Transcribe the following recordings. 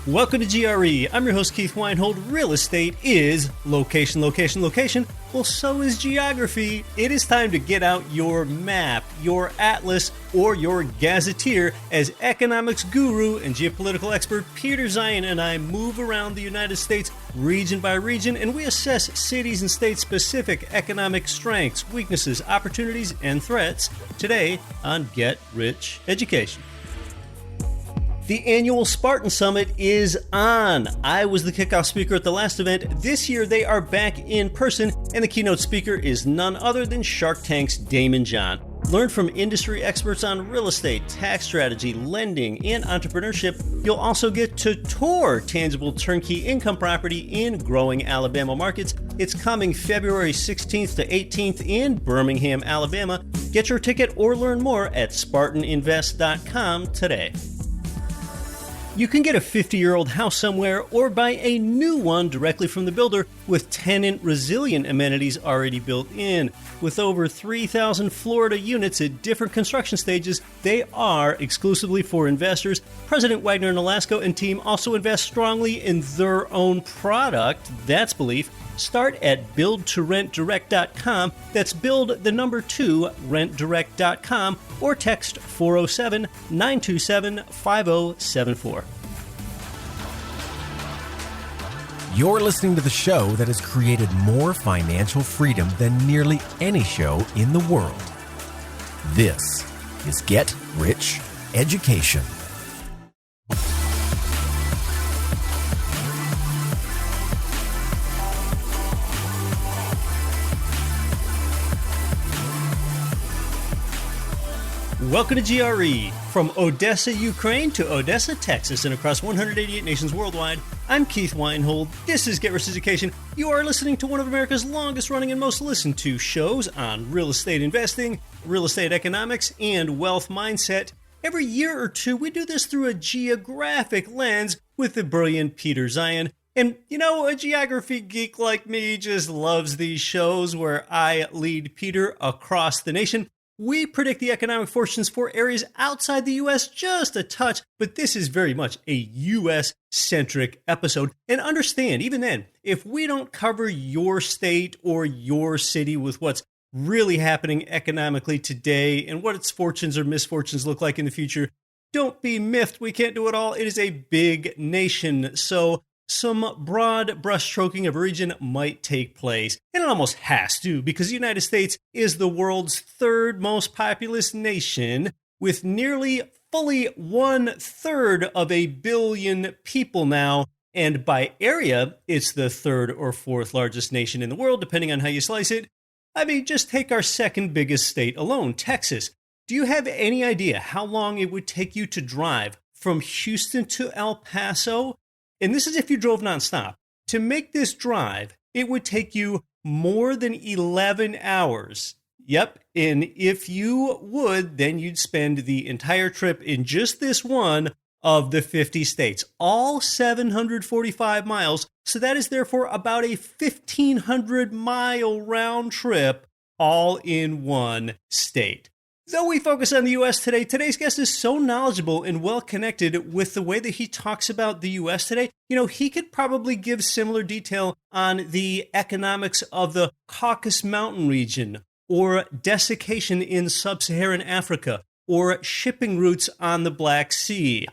Welcome to GRE. I'm your host, Keith Weinhold. Real estate is location, location, location. Well, so is geography. It is time to get out your map, your atlas, or your gazetteer as economics guru and geopolitical expert Peter Zeihan and I move around the United States region by region, and we assess cities and state-specific economic strengths, weaknesses, opportunities, and threats today on Get Rich Education. The annual Spartan Summit is on. I was the kickoff speaker at the last event. This year they are back in person, and the keynote speaker is none other than Shark Tank's Daymond John. Learn from industry experts on real estate, tax strategy, lending, and entrepreneurship. You'll also get to tour tangible turnkey income property in growing Alabama markets. It's coming February 16th to 18th in Birmingham, Alabama. Get your ticket or learn more at SpartanInvest.com today. You can get a 50-year-old house somewhere or buy a new one directly from the builder with tenant resilient amenities already built in. With over 3,000 Florida units at different construction stages, they are exclusively for investors. President Wagner and Alaska and team also invest strongly in their own product. That's belief. Start at buildtorentdirect.com. That's build the number 2 rentdirect.com or text 407-927-5074. You're listening to the show that has created more financial freedom than nearly any show in the world. This is Get Rich Education. Welcome to GRE. From Odessa, Ukraine to Odessa, Texas, and across 188 nations worldwide, I'm Keith Weinhold. This is Get Rich Education. You are listening to one of America's longest running and most listened to shows on real estate investing, real estate economics, and wealth mindset. Every year or two, we do this through a geographic lens with the brilliant Peter Zeihan. And, you know, a geography geek like me just loves these shows where I lead Peter across the nation. We predict the economic fortunes for areas outside the U.S. just a touch, but this is very much a U.S.-centric episode. And understand, even then, if we don't cover your state or your city with what's really happening economically today and what its fortunes or misfortunes look like in the future, don't be miffed. We can't do it all. It is a big nation, so some broad brushstroking of a region might take place, and it almost has to, because the United States is the world's third most populous nation, with nearly fully 1/3 of a billion people now, and by area, it's the third or fourth largest nation in the world, depending on how you slice it. I mean, just take our second biggest state alone, Texas. Do you have any idea how long it would take you to drive from Houston to El Paso? And this is if you drove nonstop. To make this drive, it would take you more than 11 hours. Yep, and if you would, then you'd spend the entire trip in just this one of the 50 states, all 745 miles. So that is therefore about a 1,500-mile round trip, all in one state. Though we focus on the U.S. today, today's guest is so knowledgeable and well-connected with the way that he talks about the U.S. today. You know, he could probably give similar detail on the economics of the Caucasus Mountain region, or desiccation in sub-Saharan Africa, or shipping routes on the Black Sea.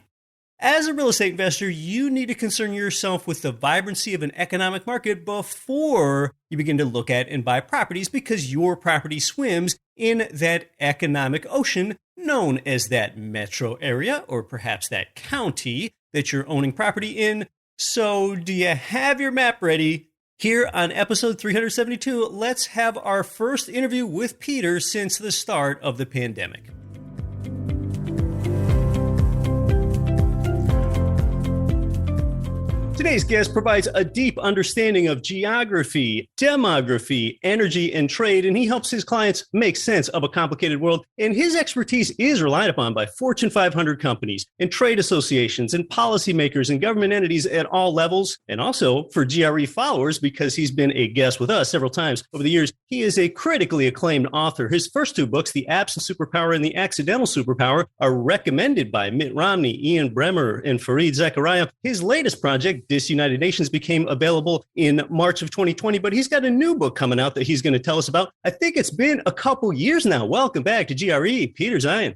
As a real estate investor, you need to concern yourself with the vibrancy of an economic market before you begin to look at and buy properties, because your property swims in that economic ocean known as that metro area, or perhaps that county that you're owning property in. So do you have your map ready? Here on episode 372, let's have our first interview with Peter since the start of the pandemic. Today's guest provides a deep understanding of geography, demography, energy, and trade, and he helps his clients make sense of a complicated world. And his expertise is relied upon by Fortune 500 companies and trade associations and policymakers and government entities at all levels, and also for GRE followers because he's been a guest with us several times over the years. He is a critically acclaimed author. His first two books, The Absent Superpower and The Accidental Superpower, are recommended by Mitt Romney, Ian Bremmer, and Fareed Zakaria. His latest project, Disunited Nations, became available in March of 2020, but he's got a new book coming out that he's going to tell us about. I think it's been a couple years now. Welcome back to GRE, Peter Zeihan.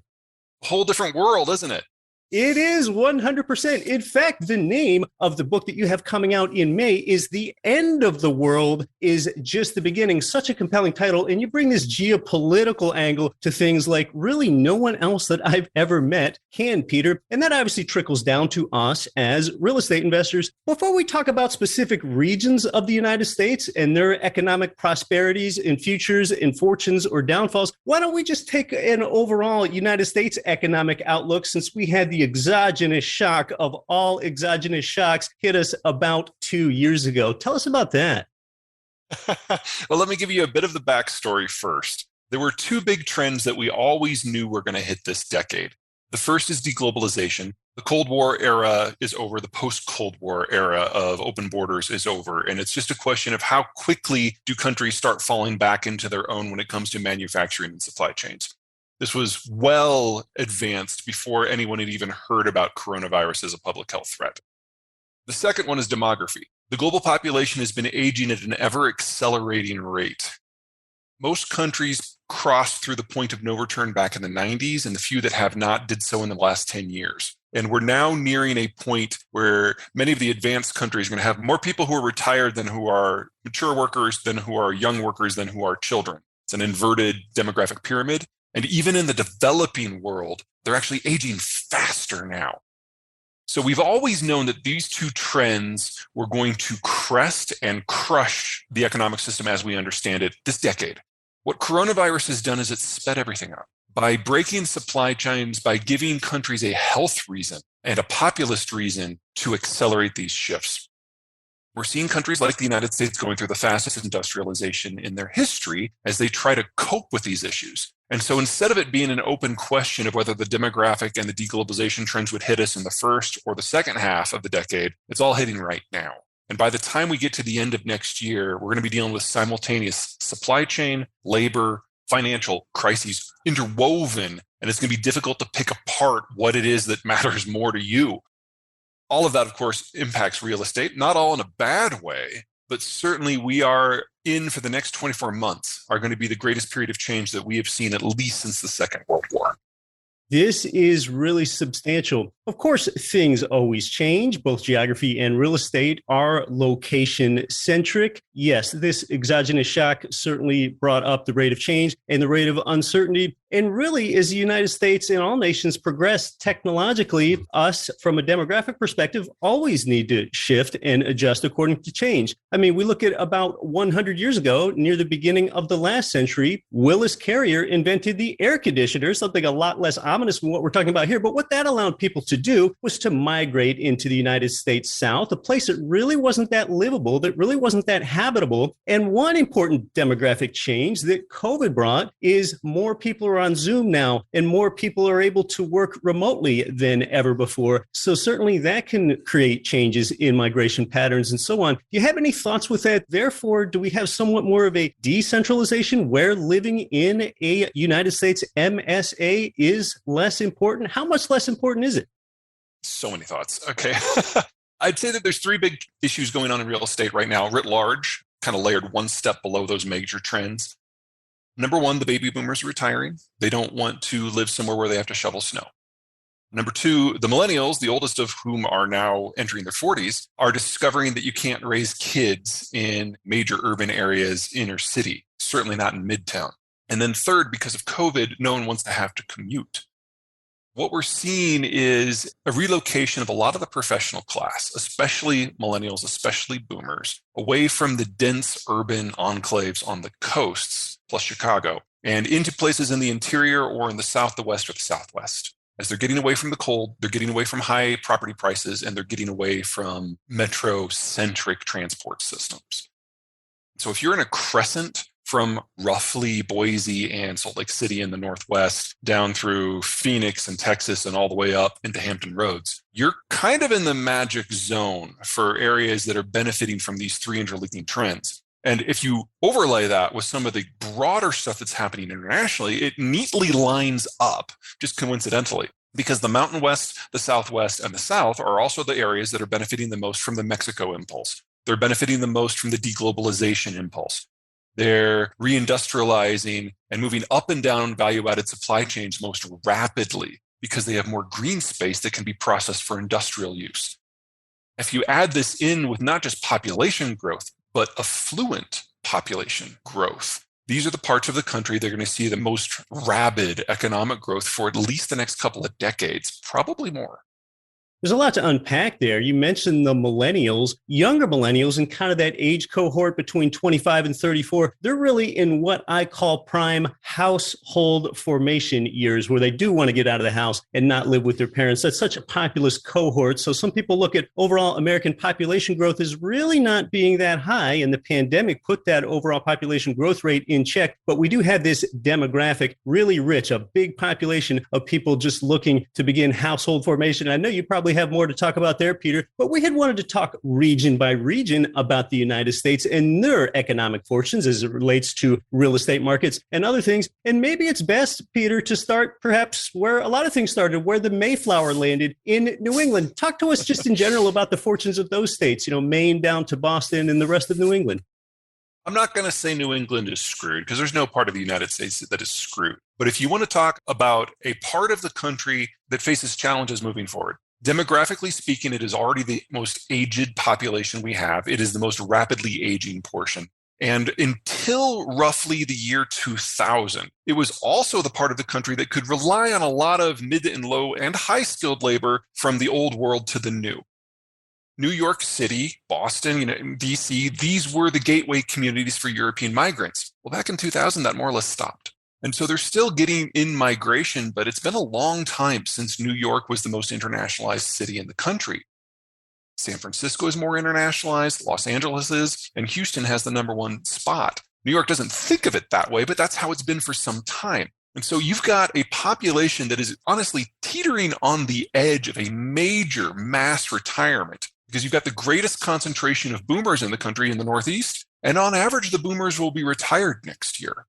Whole different world, isn't it? It is 100%. In fact, the name of the book that you have coming out in May is The End of the World is Just the Beginning. Such a compelling title. And you bring this geopolitical angle to things like really no one else that I've ever met can, Peter. And that obviously trickles down to us as real estate investors. Before we talk about specific regions of the United States and their economic prosperities and futures and fortunes or downfalls, why don't we just take an overall United States economic outlook, since we had the exogenous shock of all exogenous shocks hit us about 2 years ago. Tell us about that. Well, let me give you a bit of the backstory first. There were two big trends that we always knew were going to hit this decade. The first is deglobalization. The Cold War era is over. The post-Cold War era of open borders is over. And it's just a question of how quickly do countries start falling back into their own when it comes to manufacturing and supply chains. This was well advanced before anyone had even heard about coronavirus as a public health threat. The second one is demography. The global population has been aging at an ever-accelerating rate. Most countries crossed through the point of no return back in the 90s, and the few that have not did so in the last 10 years. And we're now nearing a point where many of the advanced countries are going to have more people who are retired than who are mature workers, than who are young workers, than who are children. It's an inverted demographic pyramid. And even in the developing world, they're actually aging faster now. So we've always known that these two trends were going to crest and crush the economic system as we understand it this decade. What coronavirus has done is it's sped everything up. By breaking supply chains, by giving countries a health reason and a populist reason to accelerate these shifts. We're seeing countries like the United States going through the fastest industrialization in their history as they try to cope with these issues. And so instead of it being an open question of whether the demographic and the deglobalization trends would hit us in the first or the second half of the decade, it's all hitting right now. And by the time we get to the end of next year, we're going to be dealing with simultaneous supply chain, labor, financial crises interwoven, and it's going to be difficult to pick apart what it is that matters more to you. All of that, of course, impacts real estate, not all in a bad way, but certainly we are in for the next 24 months are going to be the greatest period of change that we have seen at least since the Second World War. This is really substantial. Of course, things always change. Both geography and real estate are location-centric. Yes, this exogenous shock certainly brought up the rate of change and the rate of uncertainty. And really, as the United States and all nations progress technologically, us, from a demographic perspective, always need to shift and adjust according to change. I mean, we look at about 100 years ago, near the beginning of the last century, Willis Carrier invented the air conditioner, something a lot less ominous than what we're talking about here. But what that allowed people to do was to migrate into the United States South, a place that really wasn't that livable, that really wasn't that habitable. And one important demographic change that COVID brought is more people are on Zoom now, and more people are able to work remotely than ever before. So certainly that can create changes in migration patterns and so on. Do you have any thoughts with that? Therefore, do we have somewhat more of a decentralization where living in a United States MSA is less important? How much less important is it? So many thoughts. Okay. I'd say that there's three big issues going on in real estate right now, writ large, kind of layered one step below those major trends. Number one, the baby boomers are retiring. They don't want to live somewhere where they have to shovel snow. Number two, the millennials, the oldest of whom are now entering their 40s, are discovering that you can't raise kids in major urban areas, inner city, certainly not in Midtown. And then third, because of COVID, no one wants to have to commute. What we're seeing is a relocation of a lot of the professional class, especially millennials, especially boomers, away from the dense urban enclaves on the coasts, plus Chicago, and into places in the interior or in the south, the west, or the southwest. As they're getting away from the cold, they're getting away from high property prices, and they're getting away from metro-centric transport systems. So if you're in a crescent from roughly Boise and Salt Lake City in the Northwest down through Phoenix and Texas and all the way up into Hampton Roads, you're kind of in the magic zone for areas that are benefiting from these three interlinking trends. And if you overlay that with some of the broader stuff that's happening internationally, it neatly lines up, just coincidentally, because the Mountain West, the Southwest, and the South are also the areas that are benefiting the most from the Mexico impulse. They're benefiting the most from the deglobalization impulse. They're reindustrializing and moving up and down value-added supply chains most rapidly because they have more green space that can be processed for industrial use. If you add this in with not just population growth, but affluent population growth, these are the parts of the country that are going to see the most rapid economic growth for at least the next couple of decades, probably more. There's a lot to unpack there. You mentioned the millennials, younger millennials, and kind of that age cohort between 25 and 34. They're really in what I call prime household formation years, where they do want to get out of the house and not live with their parents. That's such a populous cohort. So some people look at overall American population growth as really not being that high, and the pandemic put that overall population growth rate in check. But we do have this demographic, really rich, a big population of people just looking to begin household formation. I know you probably have more to talk about there, Peter, but we had wanted to talk region by region about the United States and their economic fortunes as it relates to real estate markets and other things. And maybe it's best, Peter, to start perhaps where a lot of things started, where the Mayflower landed in New England. Talk to us just in general about the fortunes of those states, Maine down to Boston and the rest of New England. I'm not going to say New England is screwed because there's no part of the United States that is screwed. But if you want to talk about a part of the country that faces challenges moving forward, demographically speaking, it is already the most aged population we have. It is the most rapidly aging portion. And until roughly the year 2000, it was also the part of the country that could rely on a lot of mid and low and high skilled labor from the old world to the new. New York City, Boston, DC, these were the gateway communities for European migrants. Well, back in 2000, that more or less stopped. And so they're still getting in migration, but it's been a long time since New York was the most internationalized city in the country. San Francisco is more internationalized, Los Angeles is, and Houston has the number one spot. New York doesn't think of it that way, but that's how it's been for some time. And so you've got a population that is honestly teetering on the edge of a major mass retirement because you've got the greatest concentration of boomers in the country in the Northeast, and on average, the boomers will be retired next year.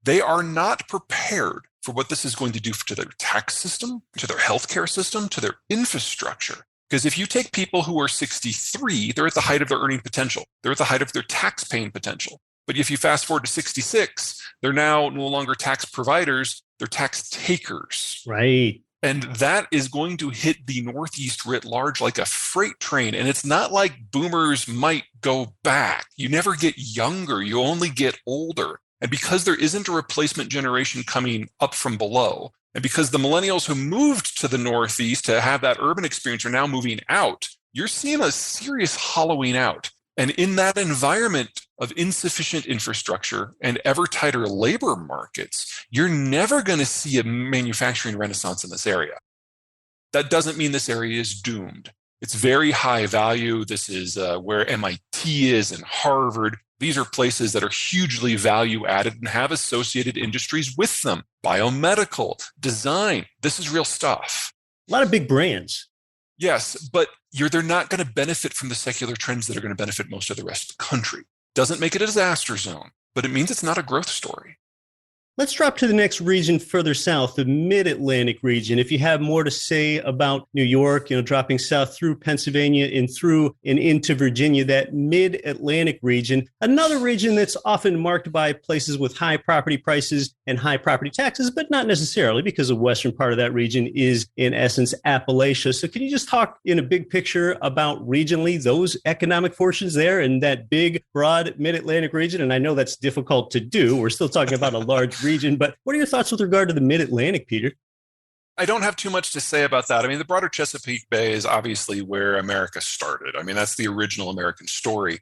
They are not prepared for what this is going to do to their tax system, to their healthcare system, to their infrastructure. Because if you take people who are 63, they're at the height of their earning potential. They're at the height of their tax paying potential. But if you fast forward to 66, they're now no longer tax providers, they're tax takers. Right. And that is going to hit the Northeast writ large like a freight train. And it's not like boomers might go back. You never get younger, you only get older. And because there isn't a replacement generation coming up from below, and because the millennials who moved to the Northeast to have that urban experience are now moving out, you're seeing a serious hollowing out. And in that environment of insufficient infrastructure and ever tighter labor markets, you're never going to see a manufacturing renaissance in this area. That doesn't mean this area is doomed. It's very high value. This is where MIT is and Harvard. These are places that are hugely value added and have associated industries with them. Biomedical, design. This is real stuff. A lot of big brands. Yes, but they're not going to benefit from the secular trends that are going to benefit most of the rest of the country. Doesn't make it a disaster zone, but it means it's not a growth story. Let's drop to the next region further south, the Mid-Atlantic region. If you have more to say about New York, dropping south through Pennsylvania and through and into Virginia, that Mid-Atlantic region, another region that's often marked by places with high property prices and high property taxes, but not necessarily because the western part of that region is, in essence, Appalachia. So can you just talk in a big picture about regionally those economic fortunes there in that big, broad Mid-Atlantic region? And I know that's difficult to do. We're still talking about a large region, but what are your thoughts with regard to the Mid-Atlantic, Peter? I don't have too much to say about that. I mean, the broader Chesapeake Bay is obviously where America started. I mean, that's the original American story.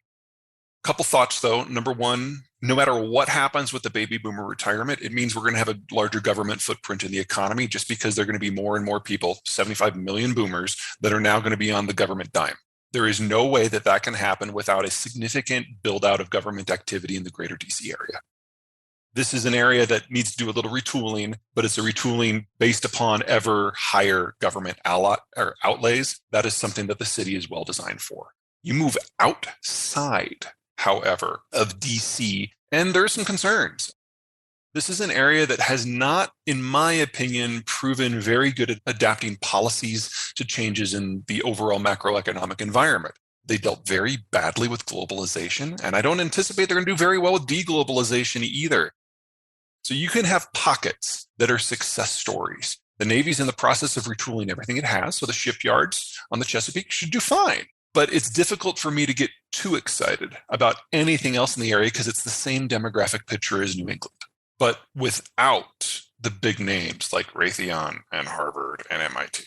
Couple thoughts, though. Number one, no matter what happens with the baby boomer retirement, it means we're going to have a larger government footprint in the economy just because there are going to be more and more people, 75 million boomers, that are now going to be on the government dime. There is no way that that can happen without a significant build out of government activity in the greater DC area. This is an area that needs to do a little retooling, but it's a retooling based upon ever higher government outlays. That is something that the city is well designed for. You move outside, however, of DC, and there are some concerns. This is an area that has not, in my opinion, proven very good at adapting policies to changes in the overall macroeconomic environment. They dealt very badly with globalization, and I don't anticipate they're going to do very well with deglobalization either. So you can have pockets that are success stories. The Navy's in the process of retooling everything it has, so the shipyards on the Chesapeake should do fine. But it's difficult for me to get too excited about anything else in the area because it's the same demographic picture as New England, but without the big names like Raytheon and Harvard and MIT.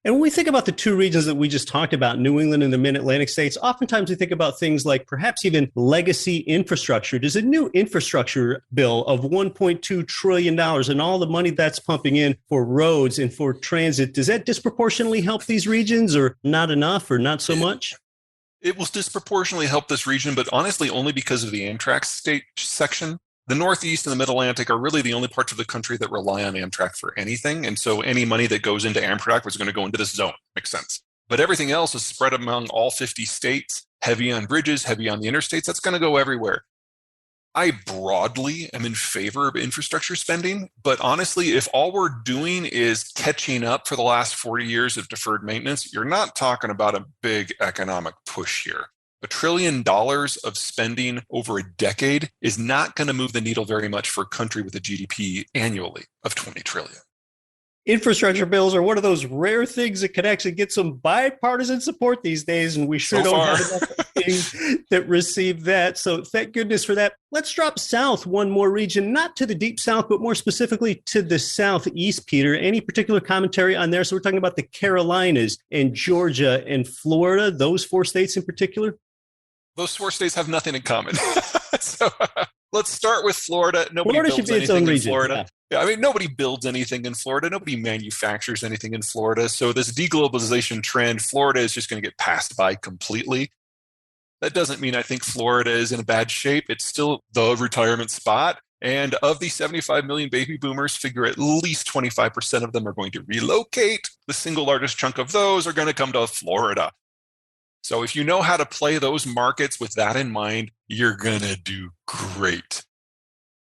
And when we think about the two regions that we just talked about, New England and the Mid-Atlantic states, oftentimes we think about things like perhaps even legacy infrastructure. Does a new infrastructure bill of $1.2 trillion and all the money that's pumping in for roads and for transit, does that disproportionately help these regions or not enough or not so much? It will disproportionately help this region, but honestly only because of the Amtrak state section. The Northeast and the Mid-Atlantic are really the only parts of the country that rely on Amtrak for anything. And so any money that goes into Amtrak was going to go into this zone. Makes sense. But everything else is spread among all 50 states, heavy on bridges, heavy on the interstates. That's going to go everywhere. I broadly am in favor of infrastructure spending, but honestly, if all we're doing is catching up for the last 40 years of deferred maintenance, you're not talking about a big economic push here. $1 trillion of spending over a decade is not going to move the needle very much for a country with a GDP annually of 20 trillion. Infrastructure bills are one of those rare things that can actually get some bipartisan support these days, and we sure don't have enough things that receive that. So thank goodness for that. Let's drop south one more region, not to the deep south, but more specifically to the southeast, Peter. Any particular commentary on there? So we're talking about the Carolinas and Georgia and Florida, those four states in particular? Those four states have nothing in common. So let's start with Florida. Nobody Florida builds should be its own anything in region. Florida. Yeah, I mean, nobody builds anything in Florida. Nobody manufactures anything in Florida. So this deglobalization trend, Florida is just going to get passed by completely. That doesn't mean I think Florida is in a bad shape. It's still the retirement spot. And of the 75 million baby boomers, figure at least 25% of them are going to relocate. The single largest chunk of those are going to come to Florida. So if you know how to play those markets with that in mind, you're going to do great.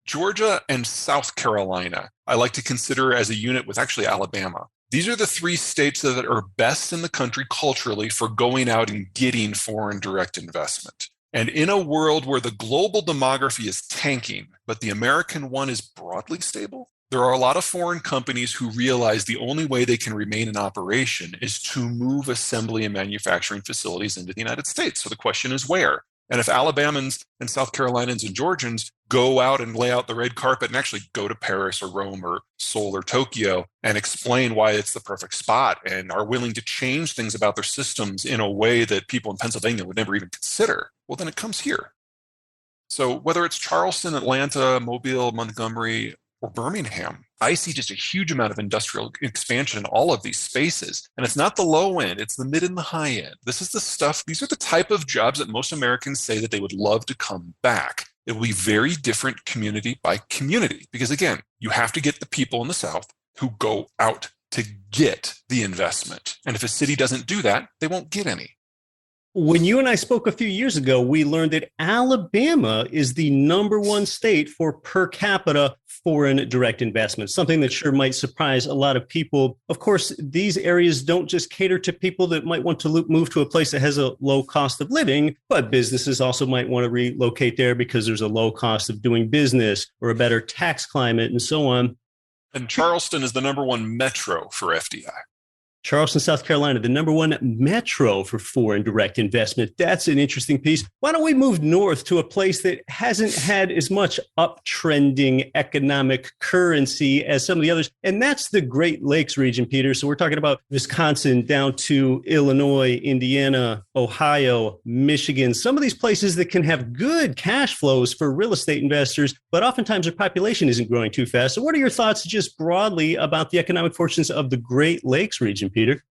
Georgia and South Carolina, I like to consider as a unit with actually Alabama. These are the three states that are best in the country culturally for going out and getting foreign direct investment. And in a world where the global demography is tanking, but the American one is broadly stable, there are a lot of foreign companies who realize the only way they can remain in operation is to move assembly and manufacturing facilities into the United States. So the question is where? And if Alabamans and South Carolinians and Georgians go out and lay out the red carpet and actually go to Paris or Rome or Seoul or Tokyo and explain why it's the perfect spot and are willing to change things about their systems in a way that people in Pennsylvania would never even consider, well, then it comes here. So whether it's Charleston, Atlanta, Mobile, Montgomery, or Birmingham, I see just a huge amount of industrial expansion in all of these spaces. And it's not the low end, it's the mid and the high end. This is the stuff, these are the type of jobs that most Americans say that they would love to come back. It will be very different community by community, because again, you have to get the people in the South who go out to get the investment. And if a city doesn't do that, they won't get any. When you and I spoke a few years ago, we learned that Alabama is the number one state for per capita foreign direct investment, something that sure might surprise a lot of people. Of course, these areas don't just cater to people that might want to move to a place that has a low cost of living, but businesses also might want to relocate there because there's a low cost of doing business or a better tax climate and so on. And Charleston is the number one metro for FDI. Charleston, South Carolina, the number one metro for foreign direct investment. That's an interesting piece. Why don't we move north to a place that hasn't had as much uptrending economic currency as some of the others? And that's the Great Lakes region, Peter. So we're talking about Wisconsin down to Illinois, Indiana, Ohio, Michigan, some of these places that can have good cash flows for real estate investors, but oftentimes their population isn't growing too fast. So what are your thoughts just broadly about the economic fortunes of the Great Lakes region, Peter?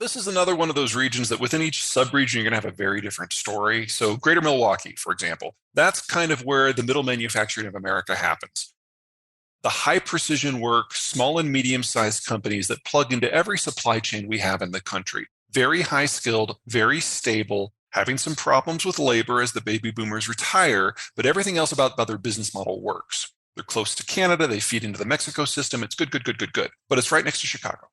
This is another one of those regions that within each subregion, you're going to have a very different story. So Greater Milwaukee, for example, that's kind of where the middle manufacturing of America happens. The high precision work, small and medium-sized companies that plug into every supply chain we have in the country. Very high skilled, very stable, having some problems with labor as the baby boomers retire, but everything else about their business model works. They're close to Canada. They feed into the Mexico system. It's good. But it's right next to Chicago.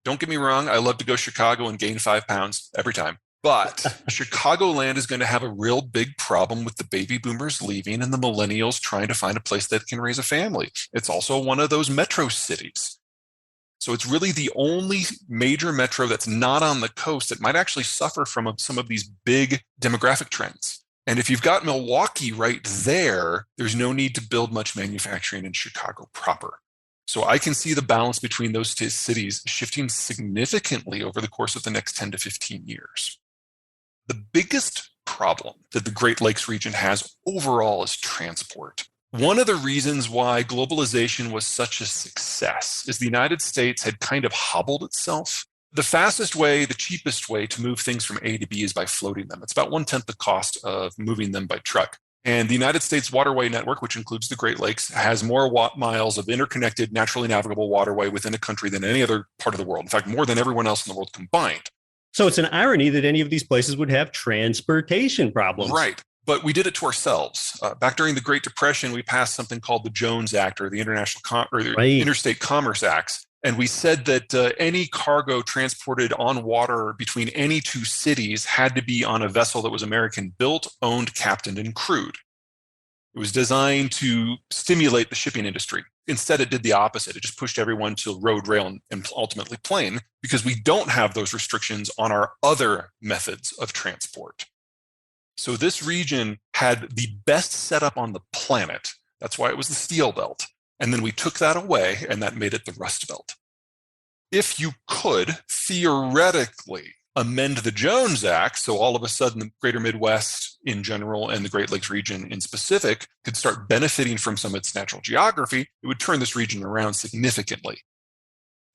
Don't get me wrong. I love to go to Chicago and gain 5 pounds every time. But Chicagoland is going to have a real big problem with the baby boomers leaving and the millennials trying to find a place that can raise a family. It's also one of those metro cities. So it's really the only major metro that's not on the coast that might actually suffer from some of these big demographic trends. And if you've got Milwaukee right there, there's no need to build much manufacturing in Chicago proper. So I can see the balance between those two cities shifting significantly over the course of the next 10 to 15 years. The biggest problem that the Great Lakes region has overall is transport. One of the reasons why globalization was such a success is the United States had kind of hobbled itself. The fastest way, the cheapest way to move things from A to B is by floating them. It's about 1/10 the cost of moving them by truck. And the United States waterway network, which includes the Great Lakes, has more miles of interconnected, naturally navigable waterway within a country than any other part of the world. In fact, more than everyone else in the world combined. So it's an irony that any of these places would have transportation problems. Right. But we did it to ourselves. Back during the Great Depression, we passed something called the Jones Act or the Interstate Commerce Acts. And we said that any cargo transported on water between any two cities had to be on a vessel that was American built, owned, captained, and crewed. It was designed to stimulate the shipping industry. Instead, it did the opposite. It just pushed everyone to road, rail, and ultimately plane because we don't have those restrictions on our other methods of transport. So this region had the best setup on the planet. That's why it was the Steel Belt. And then we took that away, and that made it the Rust Belt. If you could theoretically amend the Jones Act, so all of a sudden the greater Midwest in general and the Great Lakes region in specific could start benefiting from some of its natural geography, it would turn this region around significantly.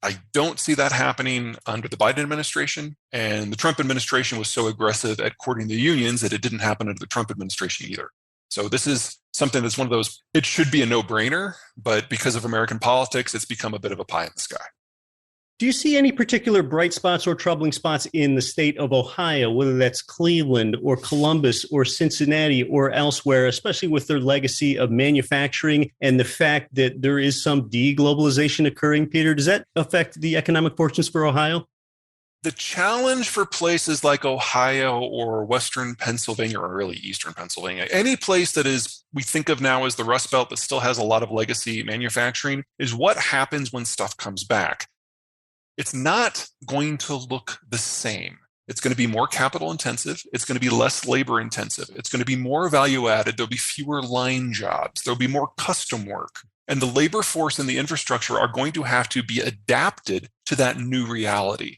I don't see that happening under the Biden administration, and the Trump administration was so aggressive at courting the unions that it didn't happen under the Trump administration either. So this is something that's one of those, it should be a no-brainer, but because of American politics, it's become a bit of a pie in the sky. Do you see any particular bright spots or troubling spots in the state of Ohio, whether that's Cleveland or Columbus or Cincinnati or elsewhere, especially with their legacy of manufacturing and the fact that there is some deglobalization occurring, Peter? Does that affect the economic fortunes for Ohio? The challenge for places like Ohio or Western Pennsylvania, or really Eastern Pennsylvania, any place that is we think of now as the Rust Belt that still has a lot of legacy manufacturing, is what happens when stuff comes back. It's not going to look the same. It's going to be more capital intensive. It's going to be less labor intensive. It's going to be more value added. There'll be fewer line jobs. There'll be more custom work. And the labor force and the infrastructure are going to have to be adapted to that new reality.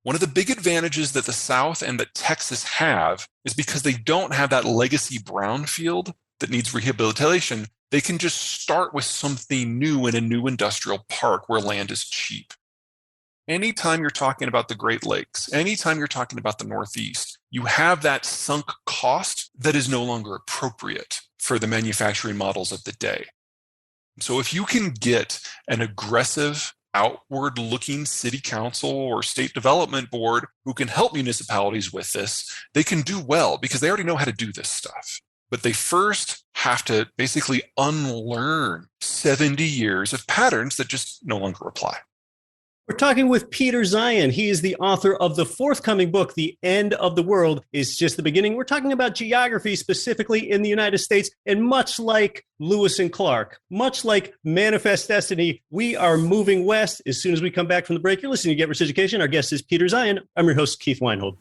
One of the big advantages that the South and that Texas have is because they don't have that legacy brownfield that needs rehabilitation. They can just start with something new in a new industrial park where land is cheap. Anytime you're talking about the Great Lakes, anytime you're talking about the Northeast, you have that sunk cost that is no longer appropriate for the manufacturing models of the day. So if you can get an aggressive, outward-looking city council or state development board who can help municipalities with this, they can do well because they already know how to do this stuff. But they first have to basically unlearn 70 years of patterns that just no longer apply. We're talking with Peter Zeihan. He is the author of the forthcoming book, The End of the World is Just the Beginning. We're talking about geography, specifically in the United States. And much like Lewis and Clark, much like Manifest Destiny, we are moving west. As soon as we come back from the break, you're listening to Get Rich Education. Our guest is Peter Zeihan. I'm your host, Keith Weinhold.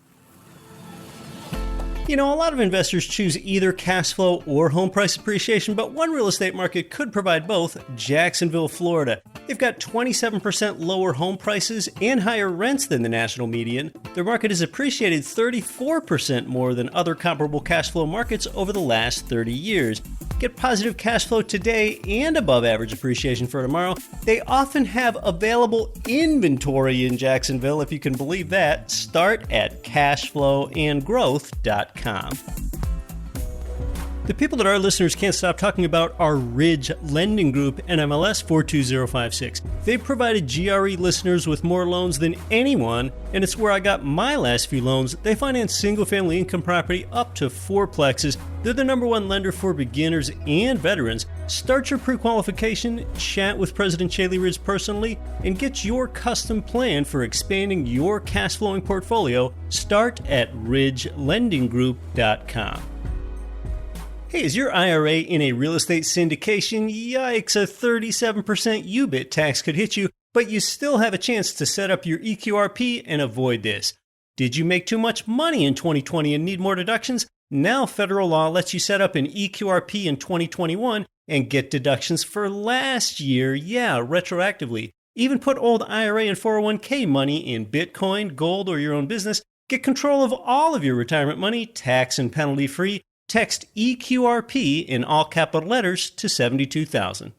You know, a lot of investors choose either cash flow or home price appreciation, but one real estate market could provide both: Jacksonville, Florida. They've got 27% lower home prices and higher rents than the national median. Their market has appreciated 34% more than other comparable cash flow markets over the last 30 years. Get positive cash flow today and above average appreciation for tomorrow. They often have available inventory in Jacksonville, if you can believe that. Start at cashflowandgrowth.com. The people that our listeners can't stop talking about are Ridge Lending Group, NMLS 42056. They've provided GRE listeners with more loans than anyone, and it's where I got my last few loans. They finance single-family income property up to fourplexes. They're the number one lender for beginners and veterans. Start your pre-qualification, chat with President Chaley Ridge personally, and get your custom plan for expanding your cash-flowing portfolio. Start at ridgelendinggroup.com. Hey, is your IRA in a real estate syndication? Yikes, a 37% UBIT tax could hit you, but you still have a chance to set up your EQRP and avoid this. Did you make too much money in 2020 and need more deductions? Now federal law lets you set up an EQRP in 2021 and get deductions for last year, retroactively. Even put old IRA and 401k money in Bitcoin, gold, or your own business. Get control of all of your retirement money, tax and penalty free. Text EQRP in all capital letters to 72,000.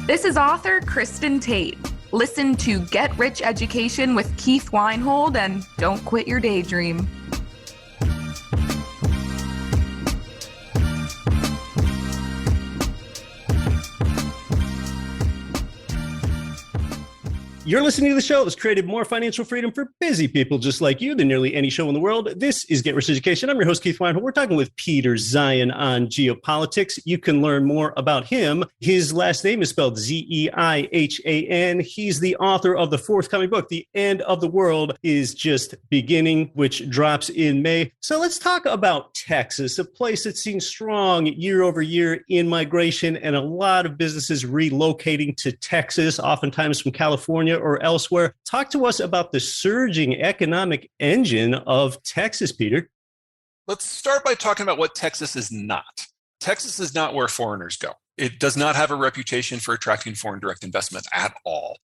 This is author Kristen Tate. Listen to Get Rich Education with Keith Weinhold and don't quit your daydream. You're listening to the show that's created more financial freedom for busy people just like you than nearly any show in the world. This is Get Rich Education. I'm your host, Keith Weinhold. We're talking with Peter Zeihan on geopolitics. You can learn more about him. His last name is spelled Zeihan. He's the author of the forthcoming book, The End of the World is Just Beginning, which drops in May. So let's talk about Texas, a place that's seen strong year over year in migration and a lot of businesses relocating to Texas, oftentimes from California or elsewhere. Talk to us about the surging economic engine of Texas, Peter. Let's start by talking about what Texas is not. Texas is not where foreigners go. It does not have a reputation for attracting foreign direct investment at all.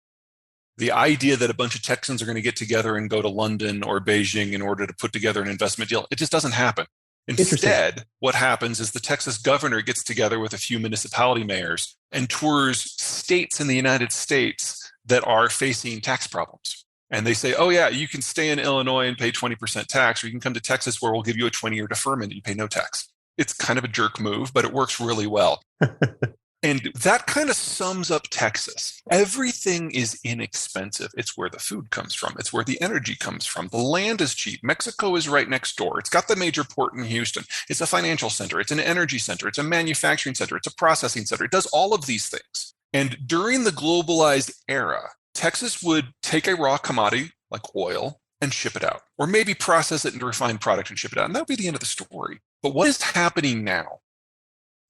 The idea that a bunch of Texans are going to get together and go to London or Beijing in order to put together an investment deal, it just doesn't happen. Instead, what happens is the Texas governor gets together with a few municipality mayors and tours states in the United States that are facing tax problems. And they say, oh yeah, you can stay in Illinois and pay 20% tax, or you can come to Texas where we'll give you a 20-year deferment and you pay no tax. It's kind of a jerk move, but it works really well. And that kind of sums up Texas. Everything is inexpensive. It's where the food comes from. It's where the energy comes from. The land is cheap. Mexico is right next door. It's got the major port in Houston. It's a financial center. It's an energy center. It's a manufacturing center. It's a processing center. It does all of these things. And during the globalized era, Texas would take a raw commodity like oil and ship it out, or maybe process it into refined product and ship it out. And that would be the end of the story. But what is happening now?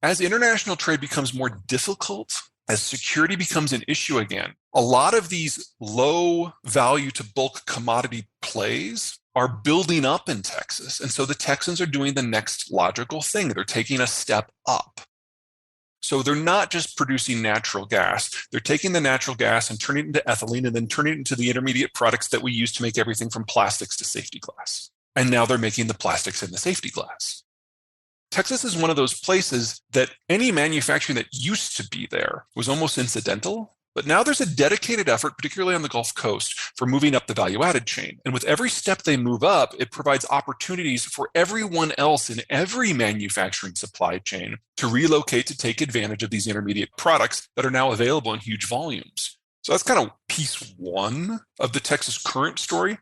As international trade becomes more difficult, as security becomes an issue again, a lot of these low value to bulk commodity plays are building up in Texas. And so the Texans are doing the next logical thing. They're taking a step up. So they're not just producing natural gas. They're taking the natural gas and turning it into ethylene and then turning it into the intermediate products that we use to make everything from plastics to safety glass. And now they're making the plastics in the safety glass. Texas is one of those places that any manufacturing that used to be there was almost incidental. But now there's a dedicated effort, particularly on the Gulf Coast, for moving up the value-added chain. And with every step they move up, it provides opportunities for everyone else in every manufacturing supply chain to relocate to take advantage of these intermediate products that are now available in huge volumes. So that's kind of piece one of the Texas current story.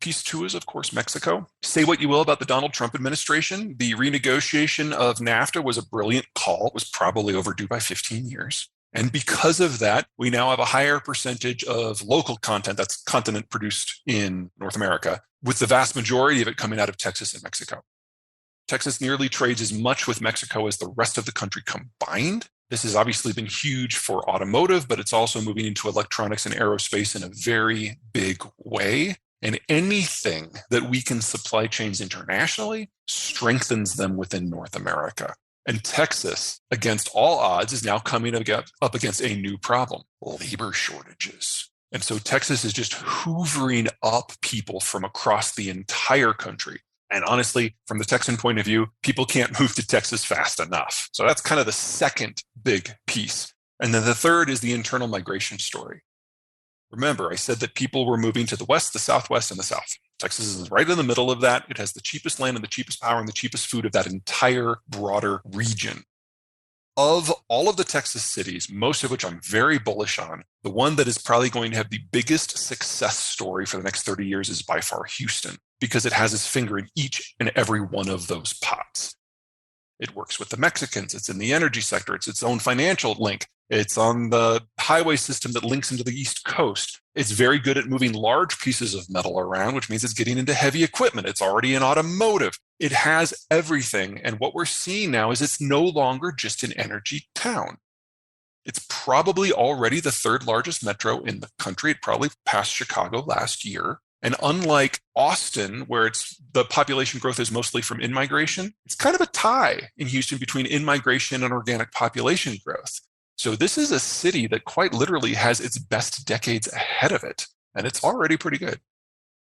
Piece two is, of course, Mexico. Say what you will about the Donald Trump administration. The renegotiation of NAFTA was a brilliant call. It was probably overdue by 15 years. And because of that, we now have a higher percentage of local content, that's content produced in North America, with the vast majority of it coming out of Texas and Mexico. Texas nearly trades as much with Mexico as the rest of the country combined. This has obviously been huge for automotive, but it's also moving into electronics and aerospace in a very big way. And anything that weakens supply chains internationally strengthens them within North America. And Texas, against all odds, is now coming up against a new problem: labor shortages. And so Texas is just hoovering up people from across the entire country. And honestly, from the Texan point of view, people can't move to Texas fast enough. So that's kind of the second big piece. And then the third is the internal migration story. Remember, I said that people were moving to the west, the southwest, and the south. Texas is right in the middle of that. It has the cheapest land and the cheapest power and the cheapest food of that entire broader region. Of all of the Texas cities, most of which I'm very bullish on, the one that is probably going to have the biggest success story for the next 30 years is by far Houston, because it has its finger in each and every one of those pots. It works with the Mexicans. It's in the energy sector. It's its own financial link. It's on the highway system that links into the East Coast. It's very good at moving large pieces of metal around, which means it's getting into heavy equipment. It's already in automotive. It has everything. And what we're seeing now is it's no longer just an energy town. It's probably already the third largest metro in the country. It probably passed Chicago last year. And unlike Austin, where the population growth is mostly from in-migration, it's kind of a tie in Houston between in-migration and organic population growth. So this is a city that quite literally has its best decades ahead of it, and it's already pretty good.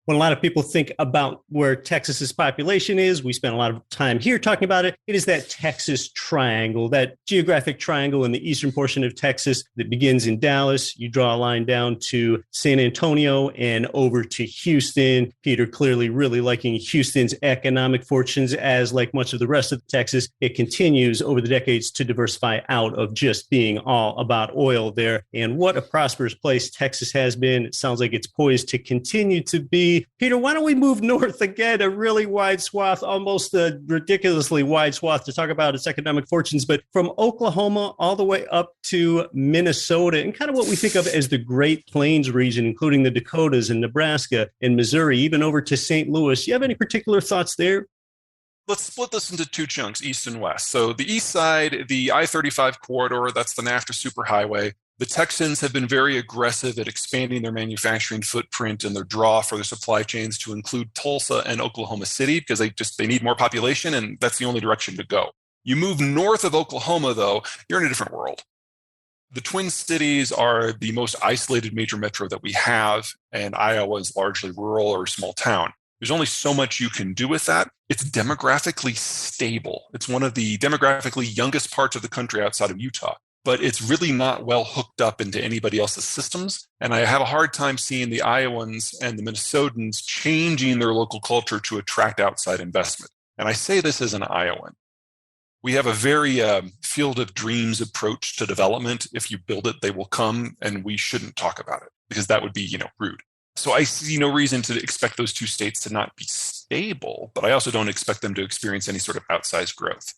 When a lot of people think about where Texas's population is, we spend a lot of time here talking about it. It is that Texas triangle, that geographic triangle in the eastern portion of Texas that begins in Dallas. You draw a line down to San Antonio and over to Houston. Peter clearly really liking Houston's economic fortunes, as like much of the rest of Texas, it continues over the decades to diversify out of just being all about oil there. And what a prosperous place Texas has been. It sounds like it's poised to continue to be. Peter, why don't we move north again, a really wide swath, almost a ridiculously wide swath to talk about its economic fortunes, but from Oklahoma all the way up to Minnesota and kind of what we think of as the Great Plains region, including the Dakotas and Nebraska and Missouri, even over to St. Louis. You have any particular thoughts there? Let's split this into two chunks, east and west. So the east side, the I-35 corridor, that's the NAFTA superhighway. The Texans have been very aggressive at expanding their manufacturing footprint and their draw for their supply chains to include Tulsa and Oklahoma City because they need more population, and that's the only direction to go. You move north of Oklahoma, though, you're in a different world. The Twin Cities are the most isolated major metro that we have, and Iowa is largely rural or small town. There's only so much you can do with that. It's demographically stable. It's one of the demographically youngest parts of the country outside of Utah, but it's really not well hooked up into anybody else's systems. And I have a hard time seeing the Iowans and the Minnesotans changing their local culture to attract outside investment. And I say this as an Iowan. We have a very field of dreams approach to development. If you build it, they will come, and we shouldn't talk about it because that would be, rude. So I see no reason to expect those two states to not be stable, but I also don't expect them to experience any sort of outsized growth.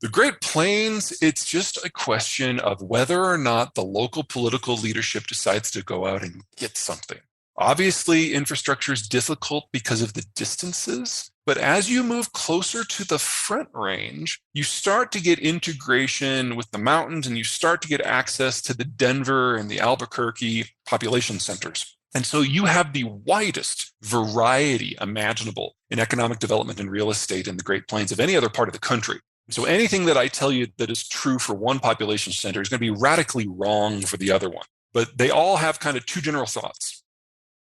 The Great Plains, it's just a question of whether or not the local political leadership decides to go out and get something. Obviously, infrastructure is difficult because of the distances, but as you move closer to the Front Range, you start to get integration with the mountains and you start to get access to the Denver and the Albuquerque population centers. And so you have the widest variety imaginable in economic development and real estate in the Great Plains of any other part of the country. So anything that I tell you that is true for one population center is going to be radically wrong for the other one. But they all have kind of two general thoughts.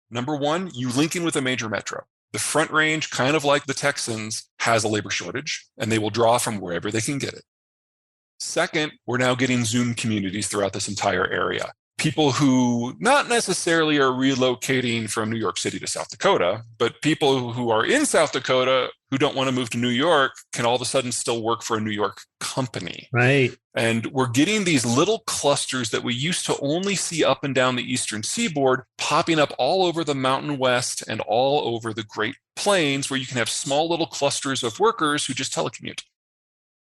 Number one, you link in with a major metro. The Front Range, kind of like the Texans, has a labor shortage, and they will draw from wherever they can get it. Second, we're now getting Zoom communities throughout this entire area. People who not necessarily are relocating from New York City to South Dakota, but people who are in South Dakota who don't want to move to New York can all of a sudden still work for a New York company. Right. And we're getting these little clusters that we used to only see up and down the eastern seaboard popping up all over the Mountain West and all over the Great Plains, where you can have small little clusters of workers who just telecommute.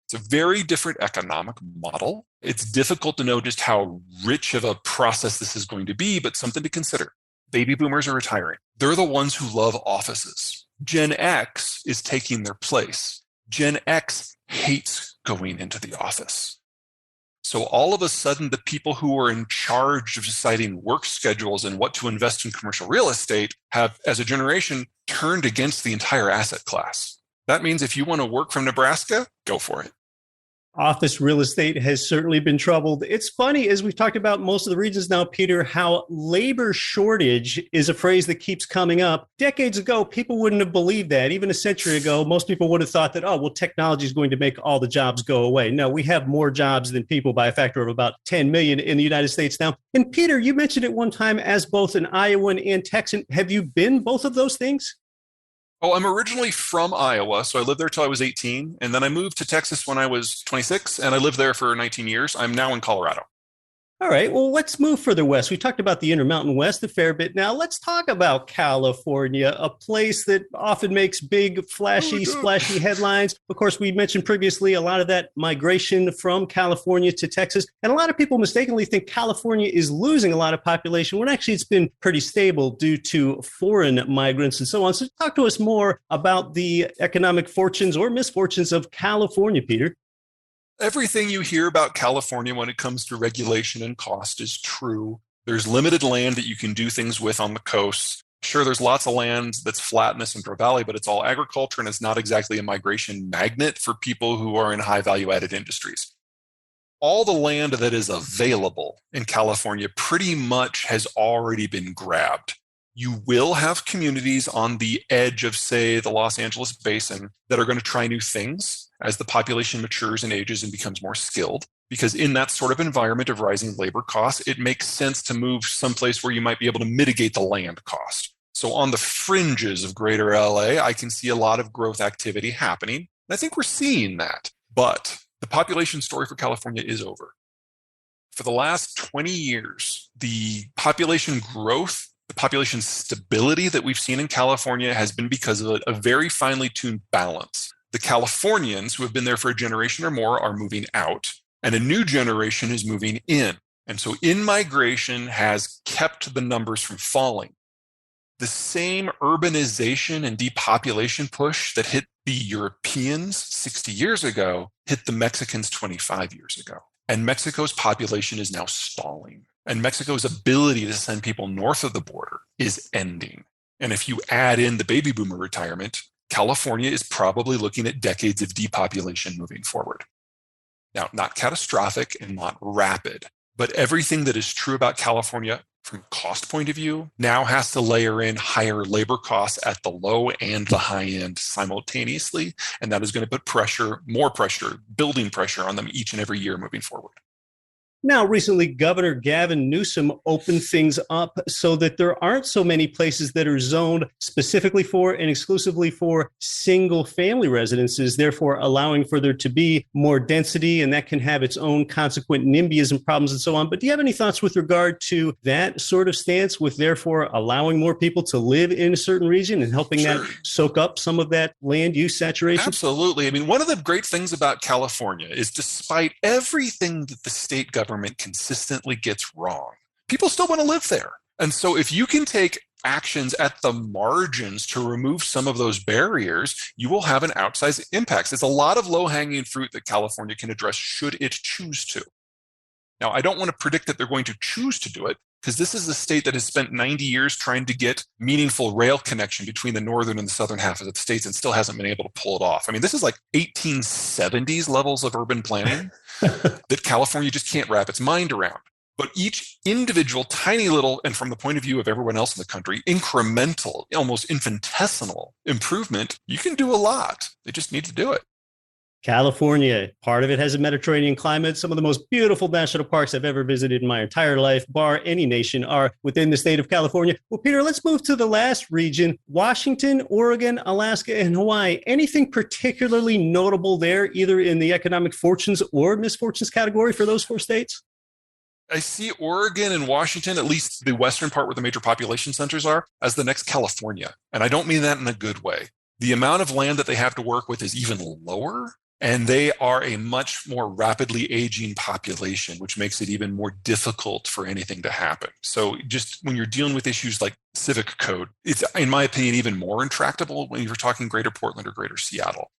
It's a very different economic model. It's difficult to know just how rich of a process this is going to be, but something to consider. Baby boomers are retiring. They're the ones who love offices. Gen X is taking their place. Gen X hates going into the office. So all of a sudden, the people who are in charge of deciding work schedules and what to invest in commercial real estate have, as a generation, turned against the entire asset class. That means if you want to work from Nebraska, go for it. Office real estate has certainly been troubled. It's funny, as we've talked about most of the regions now, Peter, how labor shortage is a phrase that keeps coming up. Decades ago, people wouldn't have believed that. Even a century ago, most people would have thought that, oh, well, technology is going to make all the jobs go away. No, we have more jobs than people by a factor of about 10 million in the United States now. And Peter, you mentioned it one time as both an Iowan and Texan. Have you been both of those things? Oh, I'm originally from Iowa, so I lived there till I was 18, and then I moved to Texas when I was 26, and I lived there for 19 years. I'm now in Colorado. All right, well, let's move further west. We talked about the Intermountain West a fair bit. Now, let's talk about California, a place that often makes big, flashy, splashy headlines. Of course, we mentioned previously a lot of that migration from California to Texas. And a lot of people mistakenly think California is losing a lot of population, when actually it's been pretty stable due to foreign migrants and so on. So talk to us more about the economic fortunes or misfortunes of California, Peter. Everything you hear about California when it comes to regulation and cost is true. There's limited land that you can do things with on the coast. Sure, there's lots of land that's flat in the Central Valley, but it's all agriculture and it's not exactly a migration magnet for people who are in high value-added industries. All the land that is available in California pretty much has already been grabbed. You will have communities on the edge of, say, the Los Angeles basin that are going to try new things as the population matures and ages and becomes more skilled. Because in that sort of environment of rising labor costs, it makes sense to move someplace where you might be able to mitigate the land cost. So on the fringes of greater LA, I can see a lot of growth activity happening. And I think we're seeing that. But the population story for California is over. For the last 20 years, the population growth, the population stability that we've seen in California has been because of a very finely tuned balance. The Californians who have been there for a generation or more are moving out, and a new generation is moving in. And so in-migration has kept the numbers from falling. The same urbanization and depopulation push that hit the Europeans 60 years ago hit the Mexicans 25 years ago. And Mexico's population is now stalling. And Mexico's ability to send people north of the border is ending. And if you add in the baby boomer retirement, California is probably looking at decades of depopulation moving forward. Now, not catastrophic and not rapid, but everything that is true about California from a cost point of view now has to layer in higher labor costs at the low and the high end simultaneously. And that is going to put pressure, more pressure, building pressure on them each and every year moving forward. Now, recently, Governor Gavin Newsom opened things up so that there aren't so many places that are zoned specifically for and exclusively for single-family residences, therefore allowing for there to be more density, and that can have its own consequent NIMBYism problems and so on. But do you have any thoughts with regard to that sort of stance, with therefore allowing more people to live in a certain region and helping that soak up some of that land use saturation? Absolutely. I mean, one of the great things about California is despite everything that the state government consistently gets wrong, people still want to live there. And so if you can take actions at the margins to remove some of those barriers, you will have an outsized impact. There's a lot of low-hanging fruit that California can address should it choose to. Now, I don't want to predict that they're going to choose to do it, because this is a state that has spent 90 years trying to get meaningful rail connection between the northern and the southern half of the states and still hasn't been able to pull it off. I mean, this is like 1870s levels of urban planning that California just can't wrap its mind around. But each individual tiny little, and from the point of view of everyone else in the country, incremental, almost infinitesimal improvement, you can do a lot. They just need to do it. California, part of it has a Mediterranean climate. Some of the most beautiful national parks I've ever visited in my entire life, bar any nation, are within the state of California. Well, Peter, let's move to the last region, Washington, Oregon, Alaska, and Hawaii. Anything particularly notable there, either in the economic fortunes or misfortunes category for those four states? I see Oregon and Washington, at least the western part where the major population centers are, as the next California. And I don't mean that in a good way. The amount of land that they have to work with is even lower And they are a much more rapidly aging population, which makes it even more difficult for anything to happen. So just when you're dealing with issues like civic code, it's, in my opinion, even more intractable when you're talking Greater Portland or Greater Seattle.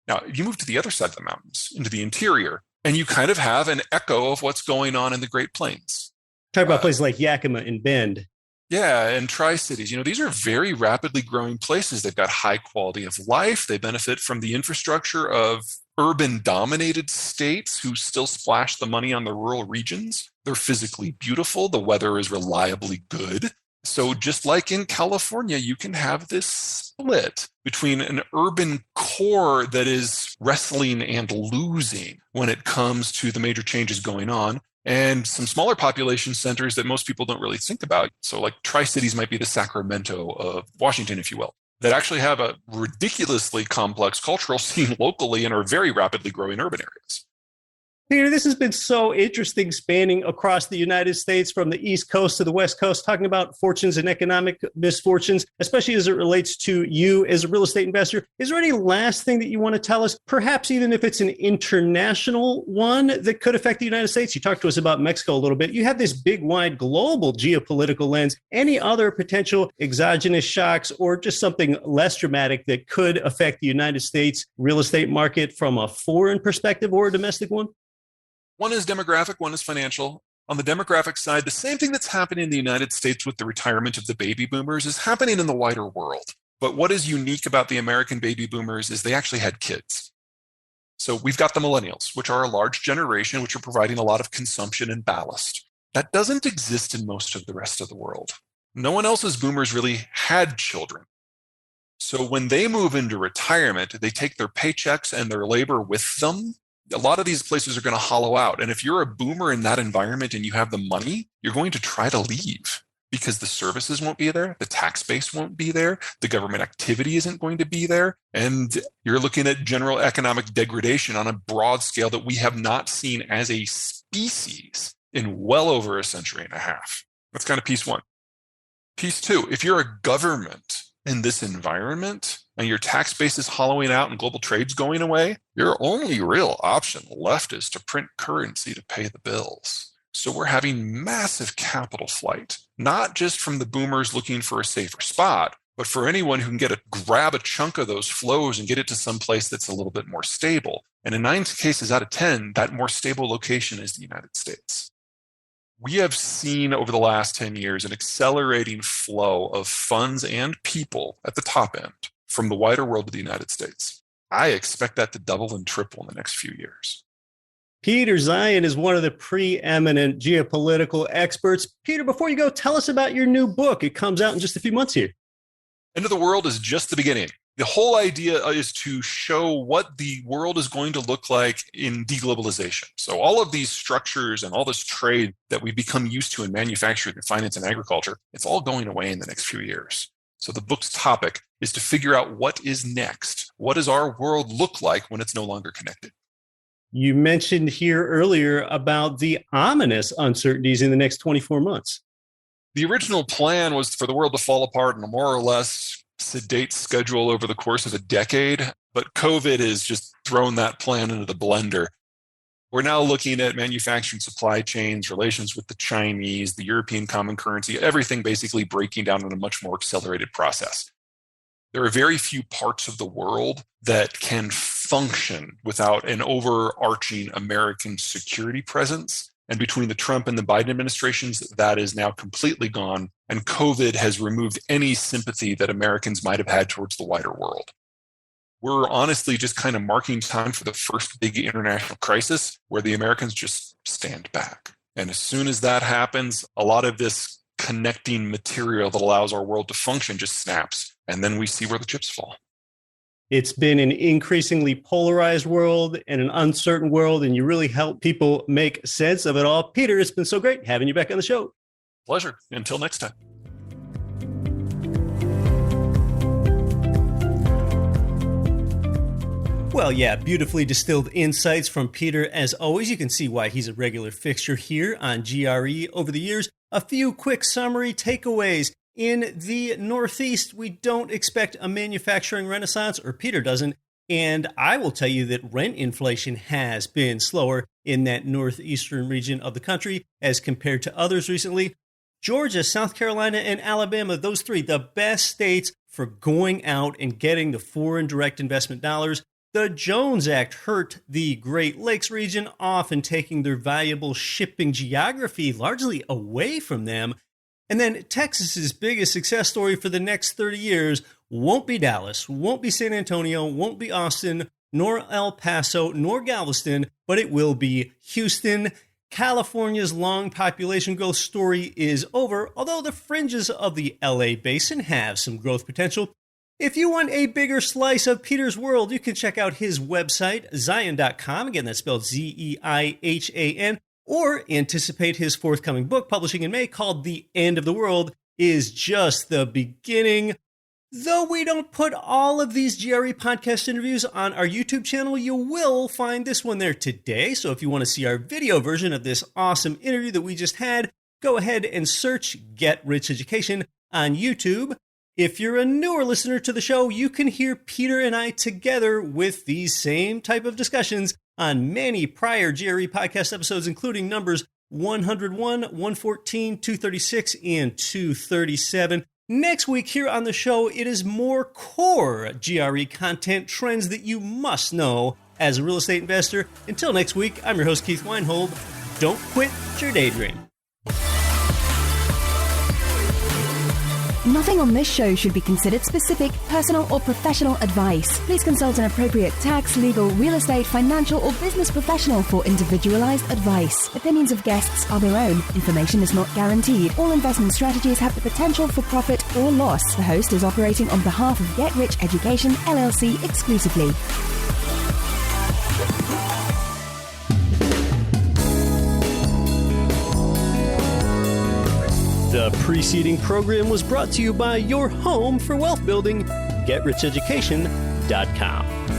Now, you move to the other side of the mountains, into the interior, and you kind of have an echo of what's going on in the Great Plains. Talk about places like Yakima and Bend. Yeah, and Tri-Cities. These are very rapidly growing places. They've got high quality of life. They benefit from the infrastructure of urban-dominated states who still splash the money on the rural regions. They're physically beautiful. The weather is reliably good. So just like in California, you can have this split between an urban core that is wrestling and losing when it comes to the major changes going on, and some smaller population centers that most people don't really think about. So like Tri-Cities might be the Sacramento of Washington, if you will, that actually have a ridiculously complex cultural scene locally and are very rapidly growing urban areas. Peter, this has been so interesting, spanning across the United States from the East Coast to the West Coast, talking about fortunes and economic misfortunes, especially as it relates to you as a real estate investor. Is there any last thing that you want to tell us, perhaps even if it's an international one that could affect the United States? You talked to us about Mexico a little bit. You have this big, wide, global geopolitical lens. Any other potential exogenous shocks or just something less dramatic that could affect the United States real estate market from a foreign perspective or a domestic one? One is demographic, one is financial. On the demographic side, the same thing that's happening in the United States with the retirement of the baby boomers is happening in the wider world. But what is unique about the American baby boomers is they actually had kids. So we've got the millennials, which are a large generation, which are providing a lot of consumption and ballast. That doesn't exist in most of the rest of the world. No one else's boomers really had children. So when they move into retirement, they take their paychecks and their labor with them. A lot of these places are going to hollow out. And if you're a boomer in that environment and you have the money, you're going to try to leave because the services won't be there, the tax base won't be there, the government activity isn't going to be there, and you're looking at general economic degradation on a broad scale that we have not seen as a species in well over a century and a half. That's kind of piece one. Piece two, if you're a government in this environment and your tax base is hollowing out and global trade's going away, your only real option left is to print currency to pay the bills. So we're having massive capital flight, not just from the boomers looking for a safer spot, but for anyone who can grab a chunk of those flows and get it to some place that's a little bit more stable. And in 9 cases out of 10, that more stable location is the United States. We have seen over the last 10 years an accelerating flow of funds and people at the top end from the wider world to the United States. I expect that to double and triple in the next few years. Peter Zeihan is one of the preeminent geopolitical experts. Peter, before you go, tell us about your new book. It comes out in just a few months here. End of the World is just the beginning. The whole idea is to show what the world is going to look like in deglobalization. So all of these structures and all this trade that we've become used to in manufacturing and finance and agriculture, it's all going away in the next few years. So the book's topic is to figure out what is next. What does our world look like when it's no longer connected? You mentioned here earlier about the ominous uncertainties in the next 24 months. The original plan was for the world to fall apart in a more or less sedate schedule over the course of a decade, but COVID has just thrown that plan into the blender. We're now looking at manufacturing supply chains, relations with the Chinese, the European common currency, everything basically breaking down in a much more accelerated process. There are very few parts of the world that can function without an overarching American security presence. And between the Trump and the Biden administrations, that is now completely gone. And COVID has removed any sympathy that Americans might have had towards the wider world. We're honestly just kind of marking time for the first big international crisis where the Americans just stand back. And as soon as that happens, a lot of this connecting material that allows our world to function just snaps. And then we see where the chips fall. It's been an increasingly polarized world and an uncertain world, and you really help people make sense of it all. Peter, it's been so great having you back on the show. Pleasure. Until next time. Well, yeah, beautifully distilled insights from Peter. As always, you can see why he's a regular fixture here on GRE over the years. A few quick summary takeaways. In the Northeast, we don't expect a manufacturing renaissance, or Peter doesn't. And I will tell you that rent inflation has been slower in that northeastern region of the country as compared to others recently. Georgia, South Carolina, and Alabama, those three, the best states for going out and getting the foreign direct investment dollars. The Jones Act hurt the Great Lakes region, often taking their valuable shipping geography largely away from them. And then Texas's biggest success story for the next 30 years won't be Dallas, won't be San Antonio, won't be Austin, nor El Paso, nor Galveston, but it will be Houston. California's long population growth story is over, although the fringes of the LA basin have some growth potential. If you want a bigger slice of Peter's world, you can check out his website, Zeihan.com. Again, that's spelled Zeihan. Or anticipate his forthcoming book, publishing in May, called The End of the World is Just the Beginning. Though we don't put all of these GRE podcast interviews on our YouTube channel, you will find this one there today. So if you want to see our video version of this awesome interview that we just had, go ahead and search Get Rich Education on YouTube. If you're a newer listener to the show, you can hear Peter and I together with these same type of discussions on many prior GRE podcast episodes, including numbers 101, 114, 236, and 237. Next week here on the show, it is more core GRE content trends that you must know as a real estate investor. Until next week, I'm your host, Keith Weinhold. Don't quit your daydream. Nothing on this show should be considered specific, personal, or professional advice. Please consult an appropriate tax, legal, real estate, financial, or business professional for individualized advice. Opinions of guests are their own. Information is not guaranteed. All investment strategies have the potential for profit or loss. The host is operating on behalf of Get Rich Education, LLC exclusively. The preceding program was brought to you by your home for wealth building, GetRichEducation.com.